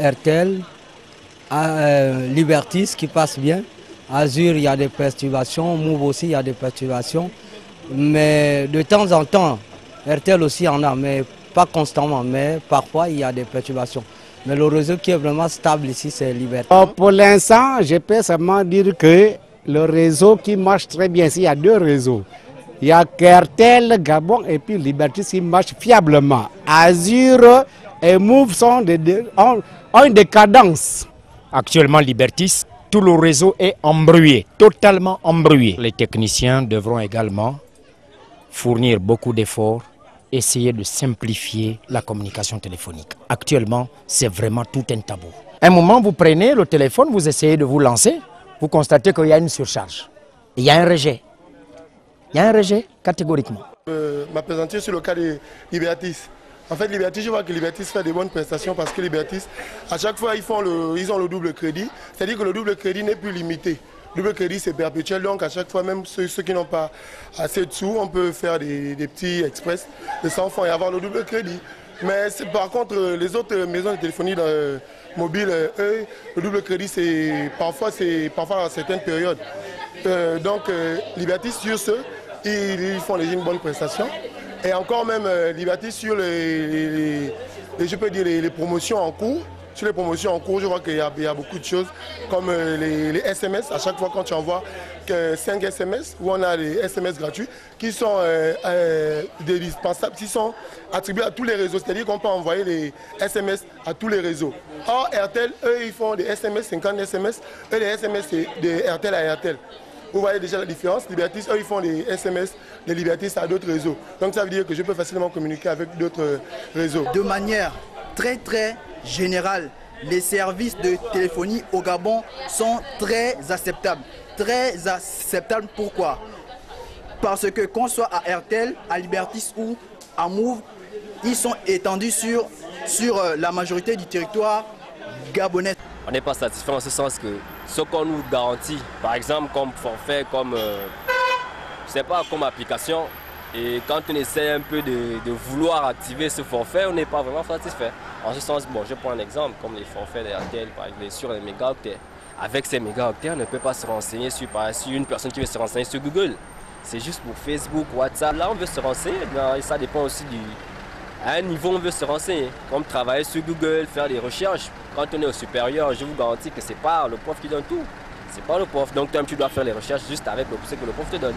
RTL, Libertis qui passe bien. Azur, il y a des perturbations. Move aussi, il y a des perturbations. Mais de temps en temps, RTL aussi en a, mais pas constamment. Mais parfois, il y a des perturbations. Mais le réseau qui est vraiment stable ici, c'est Libertis. Pour l'instant, je peux seulement dire que le réseau qui marche très bien, il y a deux réseaux. Il y a RTL, Gabon et puis Libertis qui marche fiablement. Azur et Move ont une décadence. Actuellement, Libertis, tout le réseau est embrouillé, totalement embrouillé. Les techniciens devront également fournir beaucoup d'efforts, essayer de simplifier la communication téléphonique. Actuellement, c'est vraiment tout un tabou. Un moment, vous prenez le téléphone, vous essayez de vous lancer, vous constatez qu'il y a une surcharge. Il y a un rejet. Il y a un rejet catégoriquement. M'appesantir sur le cas de Libertis. En fait, Libertis, je vois que Libertis fait des bonnes prestations parce que Libertis, à chaque fois, ils ont le double crédit. C'est-à-dire que le double crédit n'est plus limité. Le double crédit, c'est perpétuel. Donc, à chaque fois, même ceux qui n'ont pas assez de sous, on peut faire des petits express de 100 francs et avoir le double crédit. Mais par contre, les autres maisons de téléphonie mobile, eux, le double crédit, c'est parfois à certaines périodes. Donc, Libertis, sur ce, ils font déjà une bonne prestation. Et encore même Libertis sur les promotions en cours. Sur les promotions en cours, je vois qu'il y a beaucoup de choses comme les SMS. À chaque fois quand tu envoies 5 SMS, où on a des SMS gratuits qui sont dispensables, qui sont attribués à tous les réseaux. C'est-à-dire qu'on peut envoyer les SMS à tous les réseaux. Or, RTL, eux, ils font des SMS, 50 SMS. Eux, les SMS, c'est de RTL à RTL. Vous voyez déjà la différence. Libertis, eux, ils font des SMS de Libertis à d'autres réseaux. Donc ça veut dire que je peux facilement communiquer avec d'autres réseaux. De manière très générale, les services de téléphonie au Gabon sont très acceptables. Très acceptables, pourquoi? Parce que qu'on soit à RTL, à Libertis ou à Move, ils sont étendus sur la majorité du territoire gabonais. On n'est pas satisfait en ce sens que ce qu'on nous garantit, par exemple comme forfait, comme, je sais pas, comme application, et quand on essaie un peu de vouloir activer ce forfait, on n'est pas vraiment satisfait. En ce sens, bon, je prends un exemple, comme les forfaits d'RTL, par exemple, sur les mégaoctets. Avec ces mégaoctets, on ne peut pas se renseigner sur une personne qui veut se renseigner sur Google. C'est juste pour Facebook, WhatsApp. Là, on veut se renseigner, et ça dépend aussi à un niveau on veut se renseigner, comme travailler sur Google, faire des recherches. Quand on est au supérieur, je vous garantis que ce n'est pas le prof qui donne tout. C'est pas le prof, donc toi tu dois faire les recherches juste avec ce que le prof te donne.